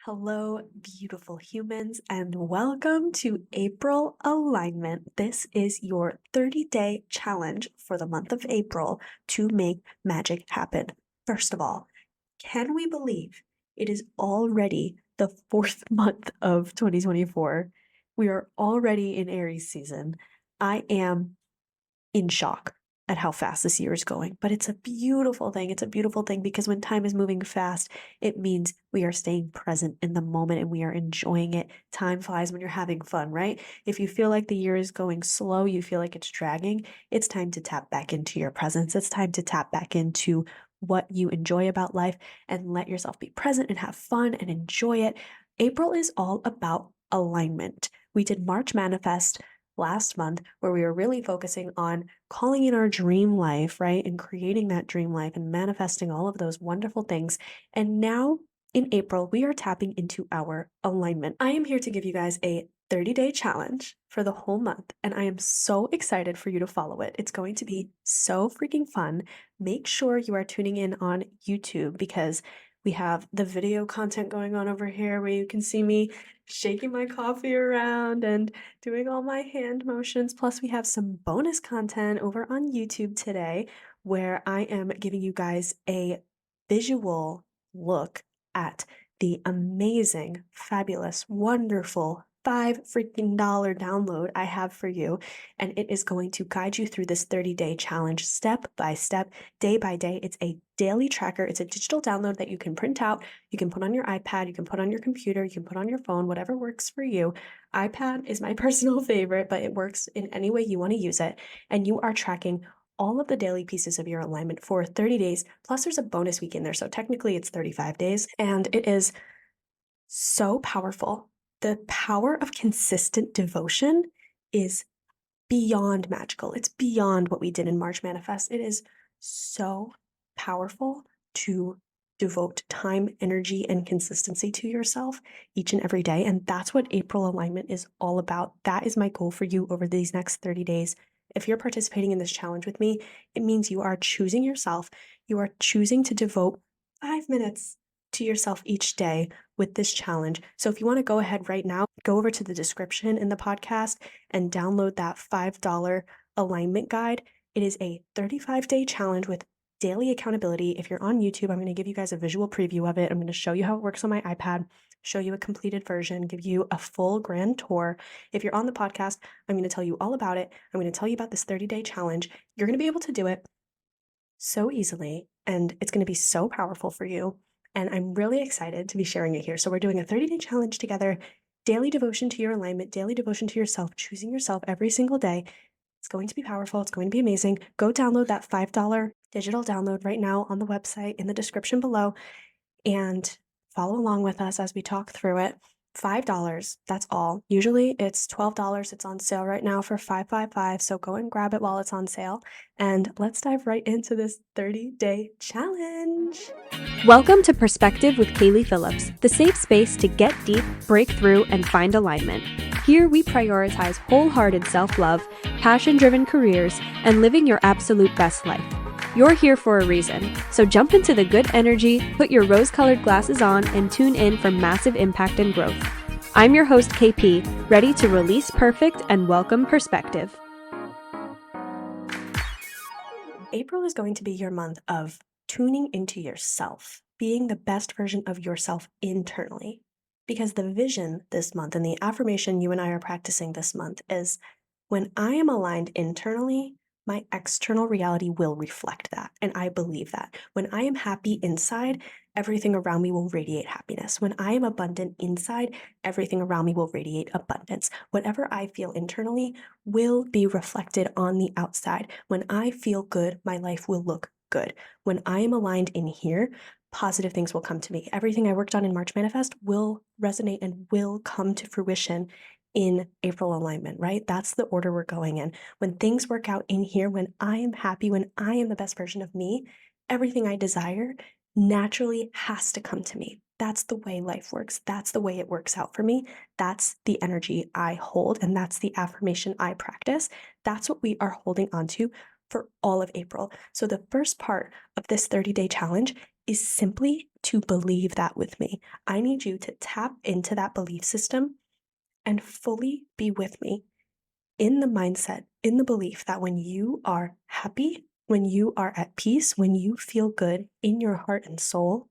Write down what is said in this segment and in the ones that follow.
Hello, beautiful humans, and welcome to April Alignment. This is your 30-day challenge for the month of April to make magic happen. First of all, can we believe it is already the fourth month of 2024? We are already in Aries season. I am in shock at how fast this year is going, but it's a beautiful thing. It's a beautiful thing because when time is moving fast, it means we are staying present in the moment and we are enjoying it. Time flies when you're having fun, right? If you feel like the year is going slow, you feel like it's dragging, it's time to tap back into your presence. It's time to tap back into what you enjoy about life and let yourself be present and have fun and enjoy it. April is all about alignment. We did March Manifest last month where we were really focusing on calling in our dream life, right? And creating that dream life and manifesting all of those wonderful things. And now in April, we are tapping into our alignment. I am here to give you guys a 30-day challenge for the whole month, and I am so excited for you to follow it. It's going to be so freaking fun. Make sure you are tuning in on YouTube because we have the video content going on over here where you can see me shaking my coffee around and doing all my hand motions. Plus, we have some bonus content over on YouTube today where I am giving you guys a visual look at the amazing, fabulous, wonderful $5 download I have for you. And it is going to guide you through this 30-day challenge step by step, day by day. It's a daily tracker. It's a digital download that you can print out. You can put on your iPad, you can put on your computer, you can put on your phone, whatever works for you. iPad is my personal favorite, but it works in any way you want to use it. And you are tracking all of the daily pieces of your alignment for 30 days. Plus, there's a bonus week in there. So technically, it's 35 days. And it is so powerful. The power of consistent devotion is beyond magical. It's beyond what we did in March Manifest. It is so powerful to devote time, energy, and consistency to yourself each and every day. And that's what April alignment is all about. That is my goal for you over these next 30 days. If you're participating in this challenge with me, it means you are choosing yourself. You are choosing to devote 5 minutes to yourself each day with this challenge. So if you want to go ahead right now, go over to the description in the podcast and download that $5 alignment guide. It is a 35-day challenge with daily accountability. If you're on YouTube, I'm going to give you guys a visual preview of it. I'm going to show you how it works on my iPad, show you a completed version, give you a full grand tour. If you're on the podcast, I'm going to tell you all about it. I'm going to tell you about this 30-day challenge. You're going to be able to do it so easily, and it's going to be so powerful for you. And I'm really excited to be sharing it here. So we're doing a 30-day challenge together, daily devotion to your alignment, daily devotion to yourself, choosing yourself every single day. It's going to be powerful. It's going to be amazing. Go download that $5 digital download right now on the website in the description below and follow along with us as we talk through it. $5, that's all. Usually it's $12. It's on sale right now for $5.55. So go and grab it while it's on sale. And let's dive right into this 30-day challenge. Welcome to Perspective with Kaylee Phillips, the safe space to get deep, break through, and find alignment. Here we prioritize wholehearted self-love, passion-driven careers, and living your absolute best life. You're here for a reason, so jump into the good energy, put your rose-colored glasses on, and tune in for massive impact and growth. I'm your host, KP, ready to release perfect and welcome perspective. April is going to be your month of tuning into yourself, being the best version of yourself internally. Because the vision this month and the affirmation you and I are practicing this month is when I am aligned internally, my external reality will reflect that. And I believe that. When I am happy inside, everything around me will radiate happiness. When I am abundant inside, everything around me will radiate abundance. Whatever I feel internally will be reflected on the outside. When I feel good, my life will look good. When I am aligned in here, positive things will come to me. Everything I worked on in March Manifest will resonate and will come to fruition in April alignment, right? That's the order we're going in. When things work out in here, when I am happy, when I am the best version of me, everything I desire naturally has to come to me. That's the way life works. That's the way it works out for me. That's the energy I hold, and that's the affirmation I practice. That's what we are holding on to for all of April. So the first part of this 30-day challenge is simply to believe that with me. I need you to tap into that belief system and fully be with me in the mindset, in the belief that when you are happy, when you are at peace, when you feel good in your heart and soul,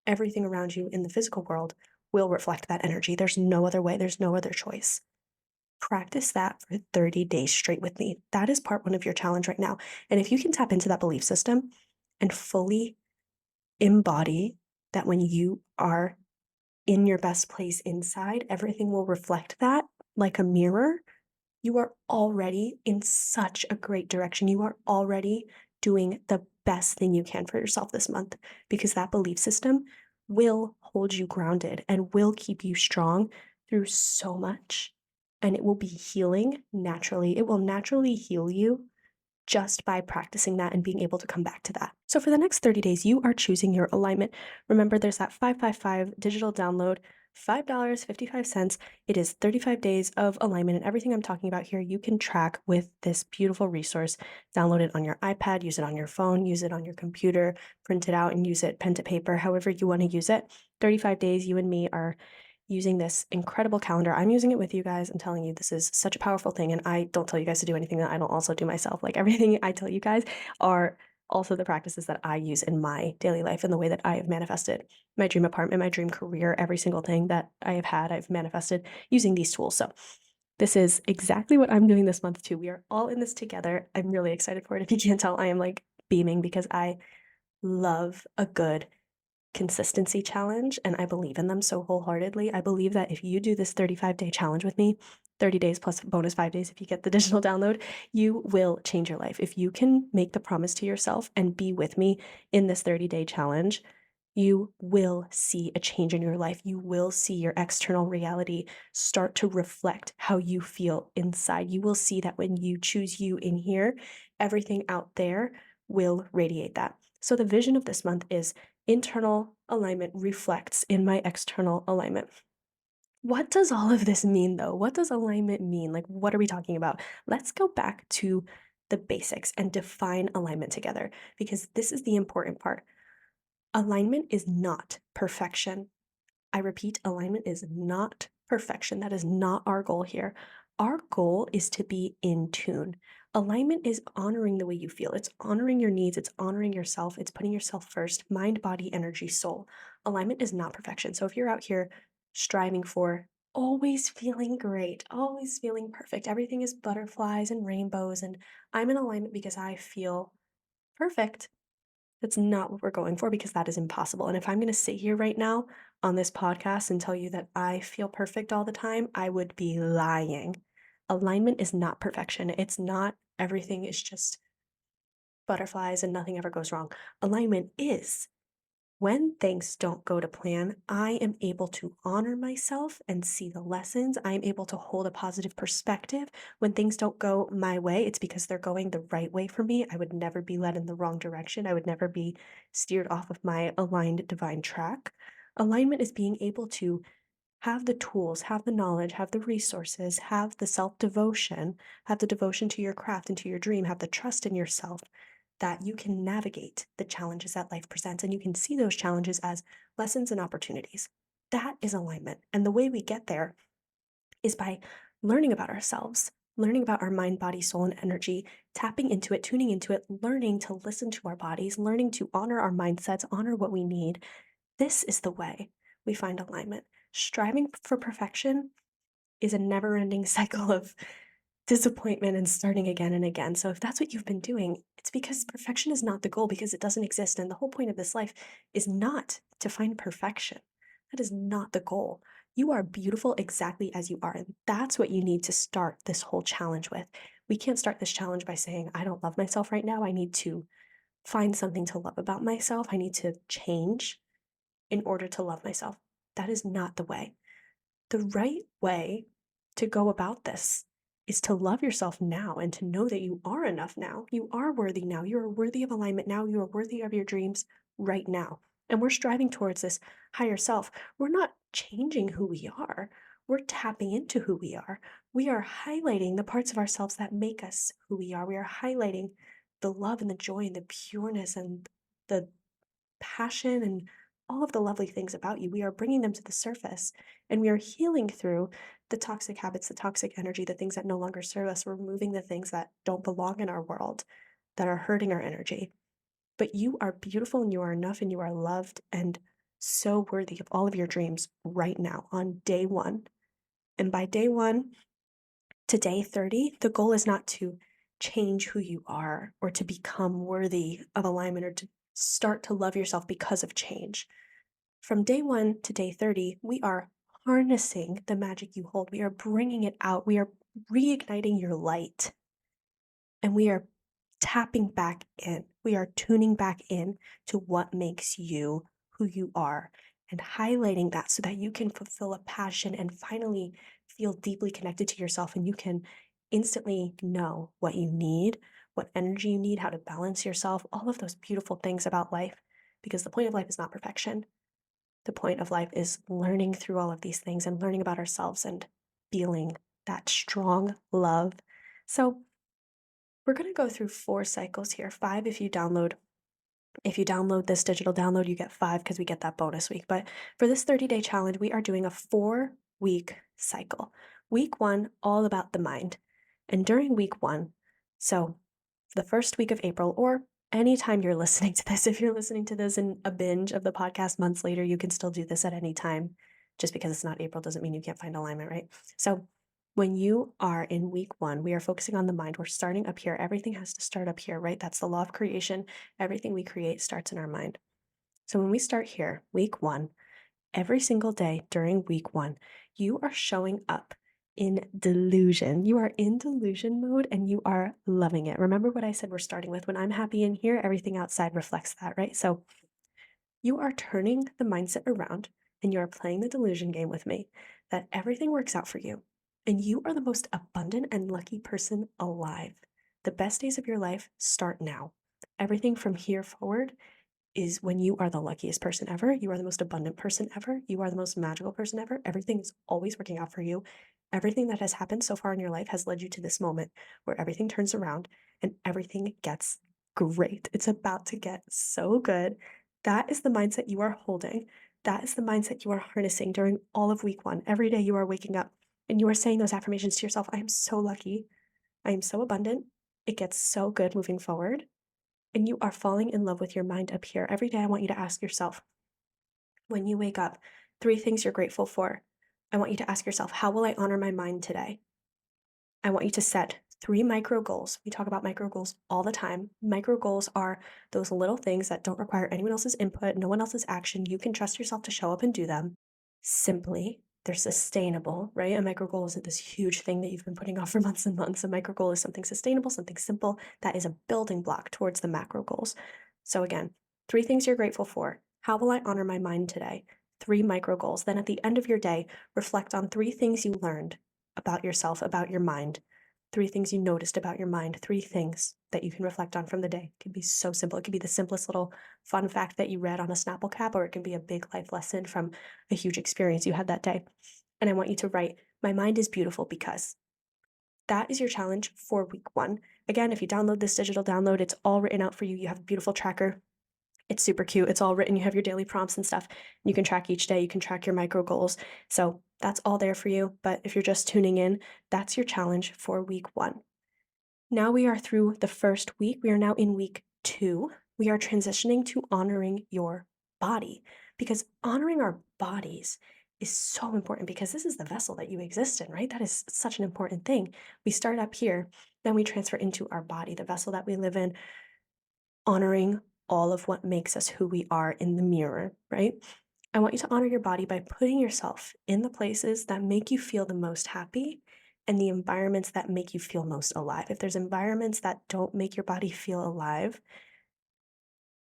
everything around you in the physical world will reflect that energy. There's no other way, there's no other choice. Practice that for 30 days straight with me. That is part one of your challenge right now. And if you can tap into that belief system and fully embody that when you are in your best place inside, everything will reflect that like a mirror. You are already in such a great direction. You are already doing the best thing you can for yourself this month because that belief system will hold you grounded and will keep you strong through so much. And it will be healing naturally. It will naturally heal you just by practicing that and being able to come back to that. So for the next 30 days, you are choosing your alignment. Remember, there's that 555 digital download, $5.55. It is 35 days of alignment, and everything I'm talking about here, you can track with this beautiful resource. Download it on your iPad, use it on your phone, use it on your computer, print it out and use it pen to paper, however you want to use it. 35 days, you and me are using this incredible calendar. I'm using it with you guys. I'm telling you, this is such a powerful thing. And I don't tell you guys to do anything that I don't also do myself. Like everything I tell you guys are also the practices that I use in my daily life and the way that I have manifested my dream apartment, my dream career, every single thing that I have had, I've manifested using these tools. So this is exactly what I'm doing this month too. We are all in this together. I'm really excited for it. If you can't tell, I am like beaming because I love a good consistency challenge and I believe in them so wholeheartedly. I believe that if you do this 35-day challenge with me, 30 days plus bonus 5 days if you get the digital download, you will change your life. If you can make the promise to yourself and be with me in this 30-day challenge, you will see a change in your life. You will see your external reality start to reflect how you feel inside. You will see that when you choose you in here, everything out there will radiate that. So the vision of this month is internal alignment reflects in my external alignment. What does all of this mean though? What does alignment mean? Like, what are we talking about? Let's go back to the basics and define alignment together because this is the important part. Alignment is not perfection. I repeat, alignment is not perfection. That is not our goal here. Our goal is to be in tune. Alignment is honoring the way you feel. It's honoring your needs. It's honoring yourself. It's putting yourself first, mind, body, energy, soul. Alignment is not perfection. So if you're out here striving for always feeling great, always feeling perfect, everything is butterflies and rainbows, and I'm in alignment because I feel perfect, that's not what we're going for because that is impossible. And if I'm going to sit here right now on this podcast and tell you that I feel perfect all the time, I would be lying. Alignment is not perfection. It's not everything is just butterflies and nothing ever goes wrong. Alignment is when things don't go to plan, I am able to honor myself and see the lessons. I am able to hold a positive perspective. When things don't go my way, it's because they're going the right way for me. I would never be led in the wrong direction. I would never be steered off of my aligned divine track. Alignment is being able to have the tools, have the knowledge, have the resources, have the self devotion, have the devotion to your craft and to your dream, have the trust in yourself that you can navigate the challenges that life presents and you can see those challenges as lessons and opportunities. That is alignment. And the way we get there is by learning about ourselves, learning about our mind, body, soul, and energy, tapping into it, tuning into it, learning to listen to our bodies, learning to honor our mindsets, honor what we need. This is the way we find alignment. Striving for perfection is a never ending cycle of disappointment and starting again and again. So if that's what you've been doing, it's because perfection is not the goal because it doesn't exist. And the whole point of this life is not to find perfection. That is not the goal. You are beautiful exactly as you are. And that's what you need to start this whole challenge with. We can't start this challenge by saying, I don't love myself right now. I need to find something to love about myself. I need to change in order to love myself. That is not the way. The right way to go about this is to love yourself now and to know that you are enough now. You are worthy now. You are worthy of alignment now. You are worthy of your dreams right now. And we're striving towards this higher self. We're not changing who we are. We're tapping into who we are. We are highlighting the parts of ourselves that make us who we are. We are highlighting the love and the joy and the pureness and the passion and all of the lovely things about you. We are bringing them to the surface and we are healing through the toxic habits, the toxic energy, the things that no longer serve us. We're removing the things that don't belong in our world, that are hurting our energy. But you are beautiful and you are enough and you are loved and so worthy of all of your dreams right now on day one. And by day one to day 30, the goal is not to change who you are or to become worthy of alignment or to start to love yourself because of change. From day one to day 30, we are harnessing the magic you hold. We are bringing it out. We are reigniting your light and we are tapping back in. We are tuning back in to what makes you who you are and highlighting that so that you can fulfill a passion and finally feel deeply connected to yourself and you can instantly know what you need, what energy you need, how to balance yourself, all of those beautiful things about life. Because the point of life is not perfection. The point of life is learning through all of these things and learning about ourselves and feeling that strong love. So, we're going to go through 4 cycles here. 5 if you download this digital download, you get 5 because we get that bonus week. But for this 30-day challenge, we are doing a 4-week cycle. Week 1, all about the mind. And during week 1, so the first week of April, or anytime you're listening to this, if you're listening to this in a binge of the podcast months later, you can still do this at any time. Just because it's not April doesn't mean you can't find alignment, right? So when you are in week 1, we are focusing on the mind. We're starting up here. Everything has to start up here, right? That's the law of creation. Everything we create starts in our mind. So when we start here, week 1, every single day during week 1, you are showing up in delusion. You are in delusion mode and you are loving it. Remember what I said we're starting with? When I'm happy in here, everything outside reflects that, right? So you are turning the mindset around and you are playing the delusion game with me that everything works out for you and you are the most abundant and lucky person alive. The best days of your life start now. Everything from here forward is when you are the luckiest person ever. You are the most abundant person ever. You are the most magical person ever. Everything is always working out for you. Everything that has happened so far in your life has led you to this moment where everything turns around and everything gets great. It's about to get so good. That is the mindset you are holding. That is the mindset you are harnessing during all of week 1. Every day you are waking up and you are saying those affirmations to yourself. I am so lucky. I am so abundant. It gets so good moving forward. And you are falling in love with your mind up here. Every day I want you to ask yourself, when you wake up, 3 things you're grateful for. I want you to ask yourself, how will I honor my mind today? I want you to set 3 micro goals. We talk about micro goals all the time. Micro goals are those little things that don't require anyone else's input, no one else's action. You can trust yourself to show up and do them simply. They're sustainable, right? A micro goal isn't this huge thing that you've been putting off for months and months. A micro goal is something sustainable, something simple that is a building block towards the macro goals. So again, 3 things you're grateful for. How will I honor my mind today? 3 micro goals. Then at the end of your day, reflect on 3 things you learned about yourself, about your mind. 3 things you noticed about your mind. 3 things that you can reflect on from the day. It can be so simple. It could be the simplest little fun fact that you read on a Snapple cap, or it can be a big life lesson from a huge experience you had that day. And I want you to write, my mind is beautiful because. That is your challenge for week 1. Again, if you download this digital download, it's all written out for you. You have a beautiful tracker. It's super cute. It's all written. You have your daily prompts and stuff. You can track each day. You can track your micro goals. So that's all there for you. But if you're just tuning in, that's your challenge for week 1. Now we are through the first week. We are now in week 2. We are transitioning to honoring your body because honoring our bodies is so important because this is the vessel that you exist in, right? That is such an important thing. We start up here, then we transfer into our body, the vessel that we live in, honoring all of what makes us who we are in the mirror, right? I want you to honor your body by putting yourself in the places that make you feel the most happy and the environments that make you feel most alive. If there's environments that don't make your body feel alive,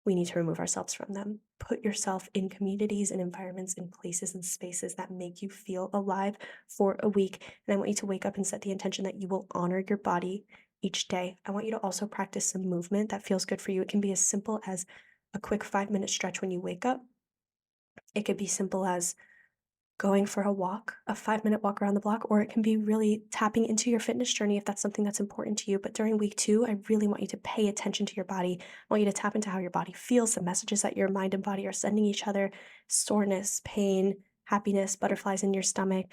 we need to remove ourselves from them. Put yourself in communities and environments and places and spaces that make you feel alive for a week. And I want you to wake up and set the intention that you will honor your body each day. I want you to also practice some movement that feels good for you. It can be as simple as a quick 5-minute stretch when you wake up. It could be simple as going for a walk, a 5-minute walk around the block, or it can be really tapping into your fitness journey if that's something that's important to you. But during week 2, I really want you to pay attention to your body. I want you to tap into how your body feels, the messages that your mind and body are sending each other, soreness, pain, happiness, butterflies in your stomach,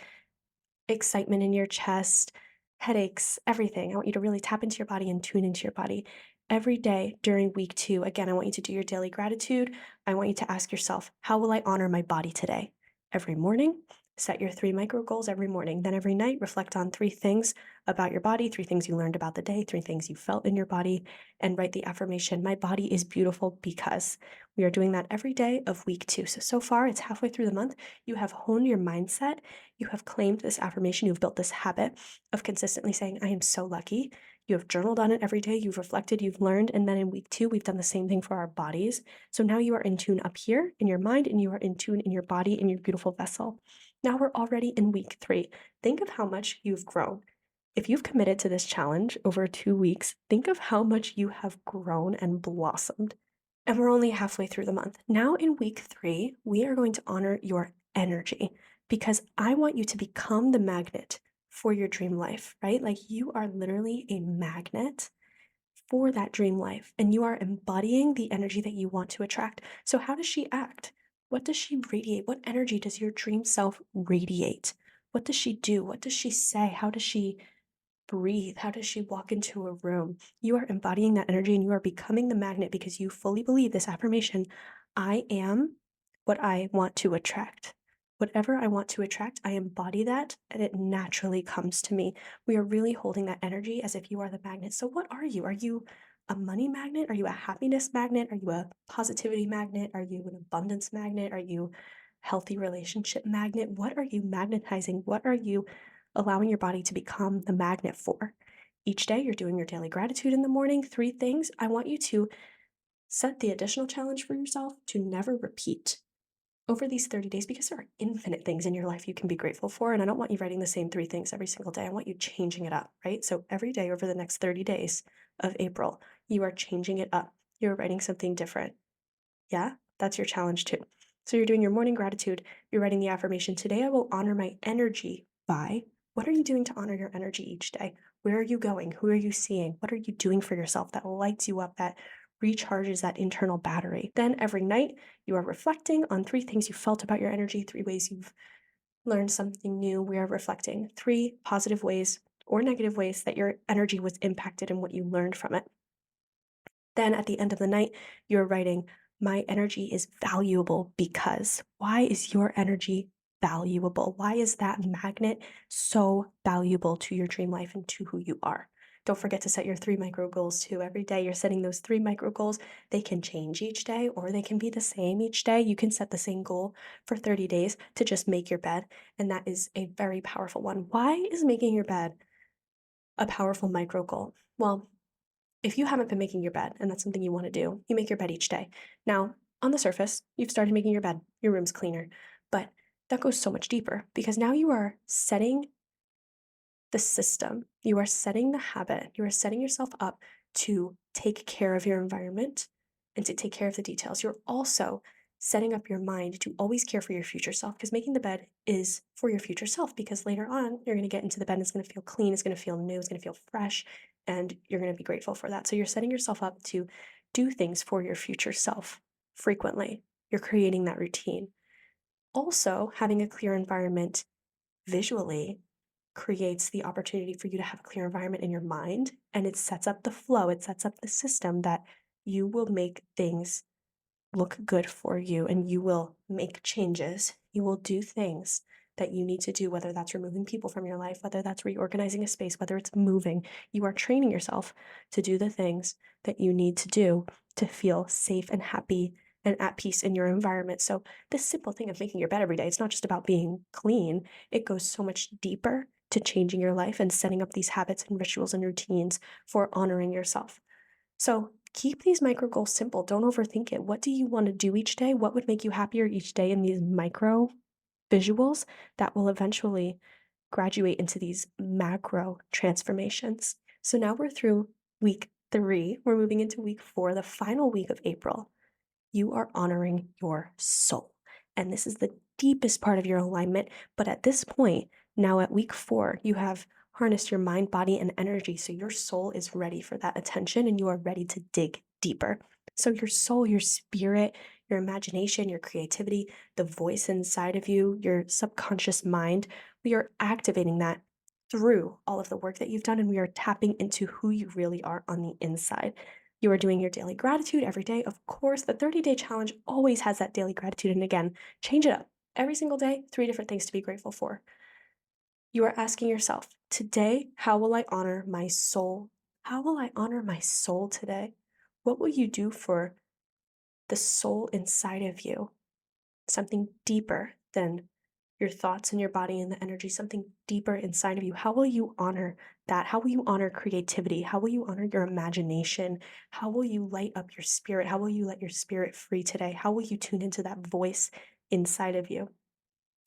excitement in your chest, headaches, everything. I want you to really tap into your body and tune into your body. Every day during week 2, again, I want you to do your daily gratitude. I want you to ask yourself, how will I honor my body today? Every morning, set your 3 micro goals every morning. Then every night, reflect on 3 things about your body, 3 things you learned about the day, 3 things you felt in your body, and write the affirmation, my body is beautiful because. We are doing that every day of week 2. So far, it's halfway through the month. You have honed your mindset. You have claimed this affirmation. You've built this habit of consistently saying, I am so lucky. You have journaled on it every day. You've reflected, you've learned. And then in week 2, we've done the same thing for our bodies. So now you are in tune up here in your mind, and you are in tune in your body, in your beautiful vessel. Now we're already in week 3. Think of how much you've grown. If you've committed to this challenge over 2 weeks, think of how much you have grown and blossomed. And we're only halfway through the month. Now in week 3, we are going to honor your energy because I want you to become the magnet for your dream life, right? Like you are literally a magnet for that dream life, and you are embodying the energy that you want to attract. So, how does she act? What does she radiate? What energy does your dream self radiate? What does she do? What does she say? How does she breathe? How does she walk into a room? You are embodying that energy and you are becoming the magnet because you fully believe this affirmation, I am what I want to attract. Whatever I want to attract, I embody that and it naturally comes to me. We are really holding that energy as if you are the magnet. So, what are you? Are you a money magnet? Are you a happiness magnet? Are you a positivity magnet? Are you an abundance magnet? Are you healthy relationship magnet? What are you magnetizing? What are you allowing your body to become the magnet for? Each day, you're doing your daily gratitude in the morning. 3 things. I want you to set the additional challenge for yourself to never repeat over these 30 days because there are infinite things in your life you can be grateful for. And I don't want you writing the same 3 things every single day. I want you changing it up, right? So every day over the next 30 days of April, you are changing it up. You're writing something different. Yeah, that's your challenge too. So you're doing your morning gratitude. You're writing the affirmation, today I will honor my energy by. What are you doing to honor your energy each day? Where are you going? Who are you seeing? What are you doing for yourself that lights you up, that recharges that internal battery? Then every night you are reflecting on 3 things you felt about your energy, 3 ways you've learned something new. We are reflecting 3 positive ways or negative ways that your energy was impacted and what you learned from it. Then at the end of the night, you're writing, my energy is valuable because. Why is your energy valuable? Why is that magnet so valuable to your dream life and to who you are? Don't forget to set your 3 micro goals too. Every day you're setting those 3 micro goals. They can change each day or they can be the same each day. You can set the same goal for 30 days to just make your bed. And that is a very powerful one. Why is making your bed a powerful micro goal? Well, if you haven't been making your bed and that's something you want to do, you make your bed each day. Now, on the surface, you've started making your bed, your room's cleaner, but that goes so much deeper because now you are setting the system, you are setting the habit, you are setting yourself up to take care of your environment and to take care of the details. You're also setting up your mind to always care for your future self because making the bed is for your future self because later on you're going to get into the bed and it's going to feel clean, it's going to feel new, it's going to feel fresh, and you're going to be grateful for that. So you're setting yourself up to do things for your future self frequently. You're creating that routine. Also, having a clear environment visually creates the opportunity for you to have a clear environment in your mind, and it sets up the flow, it sets up the system that you will make things look good for you and you will make changes. You will do things that you need to do, whether that's removing people from your life, whether that's reorganizing a space, whether it's moving. You are training yourself to do the things that you need to do to feel safe and happy and at peace in your environment. So this simple thing of making your bed every day, it's not just about being clean. It goes so much deeper to changing your life and setting up these habits and rituals and routines for honoring yourself. So keep these micro goals simple. Don't overthink it. What do you want to do each day? What would make you happier each day in these micro visuals that will eventually graduate into these macro transformations? So now we're through week 3. We're moving into week 4, the final week of April. You are honoring your soul. And this is the deepest part of your alignment. But at this point, now at week 4, you have harnessed your mind, body, and energy. So your soul is ready for that attention and you are ready to dig deeper. So your soul, your spirit, your imagination, your creativity, the voice inside of you, your subconscious mind, we are activating that through all of the work that you've done, and we are tapping into who you really are on the inside. You are doing your daily gratitude every day. Of course, the 30-day challenge always has that daily gratitude. And again, change it up every single day, 3 different things to be grateful for. You are asking yourself, today, how will I honor my soul? How will I honor my soul today? What will you do for the soul inside of you? Something deeper than your thoughts and your body and the energy, something deeper inside of you. How will you honor that? How will you honor creativity? How will you honor your imagination? How will you light up your spirit? How will you let your spirit free today? How will you tune into that voice inside of you?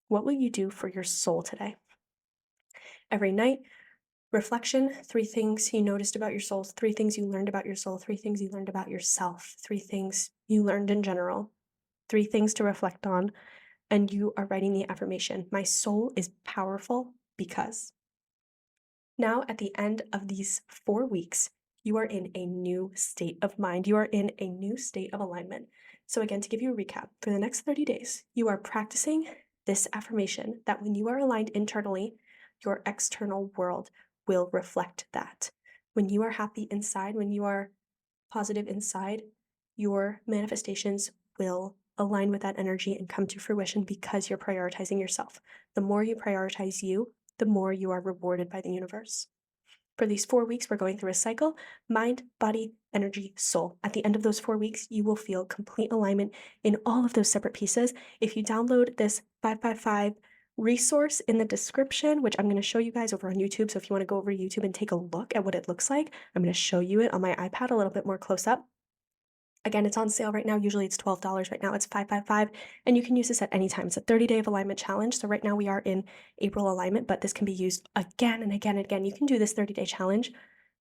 What will you do for your soul today? Every night, reflection, 3 things you noticed about your soul, 3 things you learned about your soul, 3 things you learned about yourself, 3 things you learned in general, 3 things to reflect on, and you are writing the affirmation. My soul is powerful because. Now, at the end of these 4 weeks, you are in a new state of mind. You are in a new state of alignment. So, again, to give you a recap, for the next 30 days, you are practicing this affirmation that when you are aligned internally, your external world will reflect that. When you are happy inside, when you are positive inside, your manifestations will align with that energy and come to fruition because you're prioritizing yourself. The more you prioritize you, the more you are rewarded by the universe. For these 4 weeks, we're going through a cycle: mind, body, energy, soul. At the end of those 4 weeks, you will feel complete alignment in all of those separate pieces. If you download this 555 resource in the description, which I'm going to show you guys over on YouTube. So if you want to go over to YouTube and take a look at what it looks like, I'm going to show you it on my iPad a little bit more close up. Again, it's on sale right now. Usually it's $12. Right now it's $555, and you can use this at any time. It's a 30-day of alignment challenge. So right now we are in April alignment, but this can be used again and again and again. You can do this 30-day challenge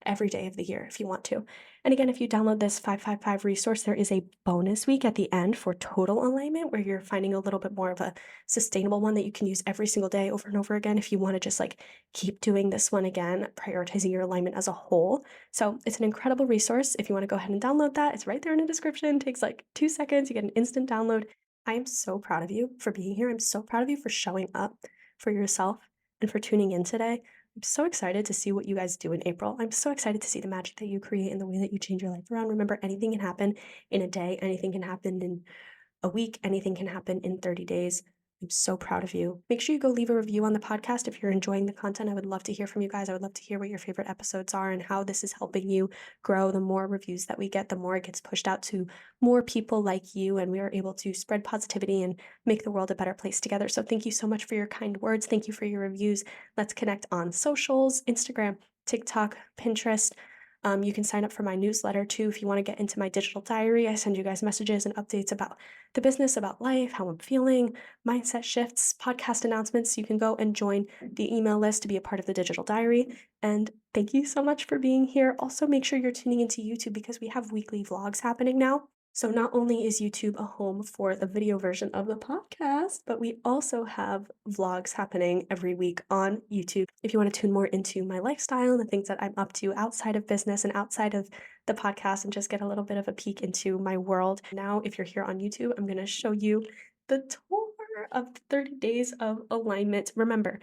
every day of the year if you want to. And again, if you download this 555 resource, there is a bonus week at the end for total alignment where you're finding a little bit more of a sustainable one that you can use every single day over and over again if you want to just like keep doing this one again, prioritizing your alignment as a whole. So it's an incredible resource. If you want to go ahead and download that, it's right there in the description. It takes like 2 seconds. You get an instant download. I am so proud of you for being here. I'm so proud of you for showing up for yourself and for tuning in today. I'm so excited to see what you guys do in April. I'm so excited to see the magic that you create and the way that you change your life around. Remember, anything can happen in a day, anything can happen in a week, anything can happen in 30 days. I'm so proud of you. Make sure you go leave a review on the podcast if you're enjoying the content. I would love to hear from you guys. I would love to hear what your favorite episodes are and how this is helping you grow. The more reviews that we get, the more it gets pushed out to more people like you, and we are able to spread positivity and make the world a better place together. So thank you so much for your kind words. Thank you for your reviews. Let's connect on socials, Instagram, TikTok, Pinterest. You can sign up for my newsletter too if you want to get into my digital diary. I send you guys messages and updates about the business, about life, how I'm feeling, mindset shifts, podcast announcements. You can go and join the email list to be a part of the digital diary. And thank you so much for being here. Also, make sure you're tuning into YouTube because we have weekly vlogs happening now. So not only is YouTube a home for the video version of the podcast, but we also have vlogs happening every week on YouTube. If you want to tune more into my lifestyle and the things that I'm up to outside of business and outside of the podcast and just get a little bit of a peek into my world. Now, if you're here on YouTube, I'm going to show you the tour of 30 days of alignment. Remember,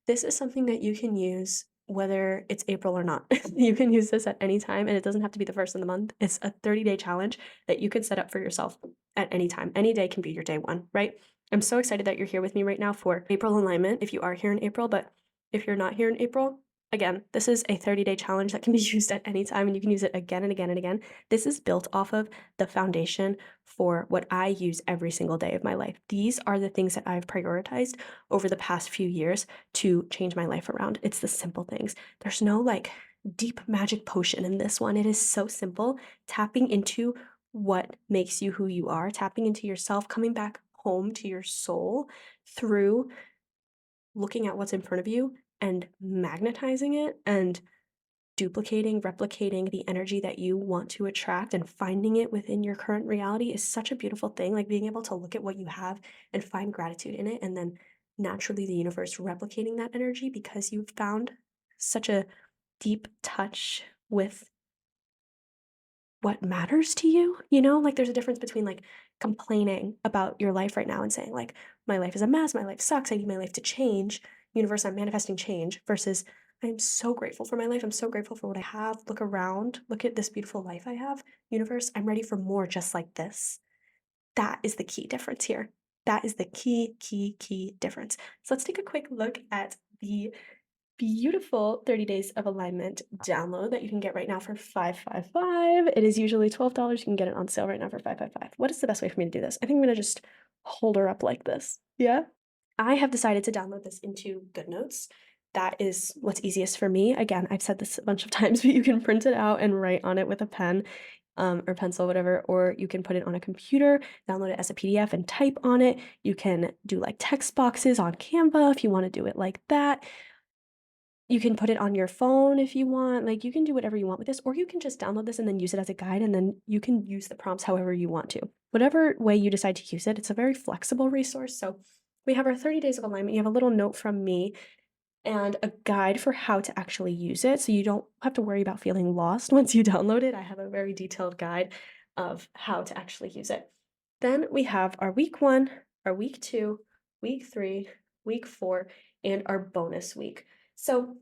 this is something that you can use whether it's April or not. You can use this at any time, and it doesn't have to be the first of the month. It's a 30-day challenge that you can set up for yourself at any time. Any day can be your day one, right? I'm so excited that you're here with me right now for April alignment, if you are here in April, but if you're not here in April, again, this is a 30-day challenge that can be used at any time, and you can use it again and again and again. This is built off of the foundation for what I use every single day of my life. These are the things that I've prioritized over the past few years to change my life around. It's the simple things. There's no like deep magic potion in this one. It is so simple. Tapping into what makes you who you are, tapping into yourself, coming back home to your soul through looking at what's in front of you and magnetizing it and duplicating, replicating the energy that you want to attract and finding it within your current reality is such a beautiful thing. Like being able to look at what you have and find gratitude in it, and then naturally the universe replicating that energy because you've found such a deep touch with what matters to you, you know? Like, there's a difference between, like, complaining about your life right now and saying, like, "My life is a mess, my life sucks, I need my life to change. Universe, I'm manifesting change," versus, "I'm so grateful for my life, I'm so grateful for what I have. Look around, look at this beautiful life I have. Universe, I'm ready for more just like this." That is the key difference here. That is the key difference. So let's take a quick look at the beautiful 30 Days of Alignment download that you can get right now for $555. It is usually $12. You can get it on sale right now for $555. What is the best way for me to do this? I think I'm gonna just hold her up like this. Yeah? I have decided to download this into GoodNotes. That is what's easiest for me. Again, I've said this a bunch of times, but you can print it out and write on it with a pen, or pencil, whatever, or you can put it on a computer, download it as a PDF and type on it. You can do like text boxes on Canva if you want to do it like that. You can put it on your phone if you want, like, you can do whatever you want with this, or you can just download this and then use it as a guide, and then you can use the prompts however you want to. Whatever way you decide to use it, it's a very flexible resource, so we have our 30 days of alignment, you have a little note from me and a guide for how to actually use it, so you don't have to worry about feeling lost once you download it. I have a very detailed guide of how to actually use it. Then we have our week 1, our week 2, week 3, week 4, and our bonus week. So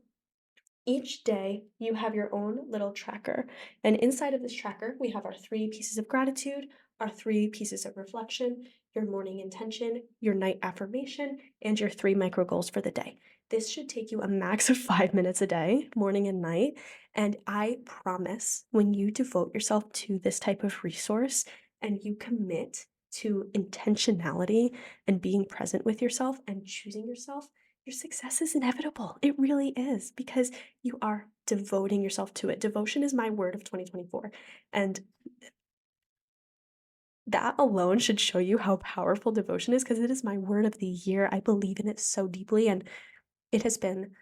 each day you have your own little tracker. And inside of this tracker, we have our 3 pieces of gratitude, our 3 pieces of reflection, your morning intention, your night affirmation, and your 3 micro goals for the day. This should take you a max of 5 minutes a day, morning and night. And I promise when you devote yourself to this type of resource and you commit to intentionality and being present with yourself and choosing yourself, your success is inevitable. It really is because you are devoting yourself to it. Devotion is my word of 2024. And that alone should show you how powerful devotion is because it is my word of the year. I believe in it so deeply, and it has been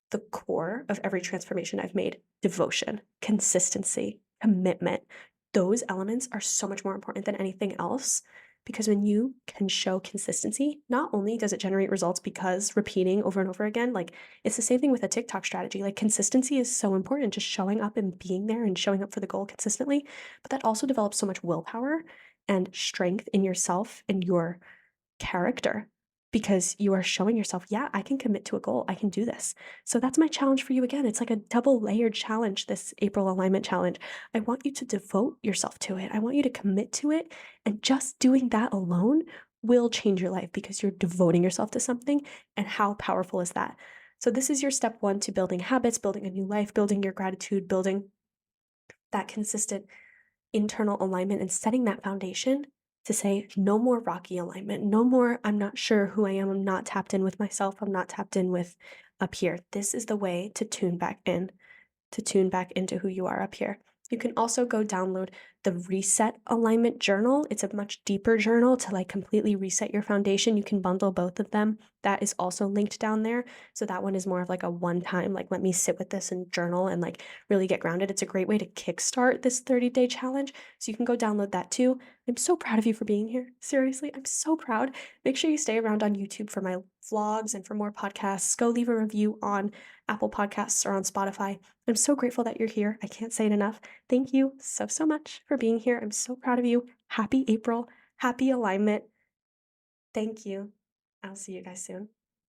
the core of every transformation I've made. Devotion, consistency, commitment. Those elements are so much more important than anything else because when you can show consistency, not only does it generate results because repeating over and over again, like it's the same thing with a TikTok strategy. Like consistency is so important, just showing up and being there and showing up for the goal consistently. But that also develops so much willpower and strength in yourself and your character because you are showing yourself, yeah, I can commit to a goal. I can do this. So that's my challenge for you again. It's like a double layered challenge, this April alignment challenge. I want you to devote yourself to it. I want you to commit to it. And just doing that alone will change your life because you're devoting yourself to something. And how powerful is that? So, this is your step 1 to building habits, building a new life, building your gratitude, building that consistent internal alignment and setting that foundation to say, no more rocky alignment, no more, I'm not sure who I am, I'm not tapped in with myself, I'm not tapped in with up here. This is the way to tune back in, to tune back into who you are up here. You can also go download the Reset Alignment Journal. It's a much deeper journal to like completely reset your foundation. You can bundle both of them. That is also linked down there. So that one is more of like a one-time, like let me sit with this and journal and like really get grounded. It's a great way to kickstart this 30-day challenge. So you can go download that too. I'm so proud of you for being here. Seriously, I'm so proud. Make sure you stay around on YouTube for my vlogs and for more podcasts. Go leave a review on Apple Podcasts or on Spotify. I'm so grateful that you're here. I can't say it enough. Thank you so much for being here. I'm so proud of you. Happy April. Happy alignment. Thank you. I'll see you guys soon.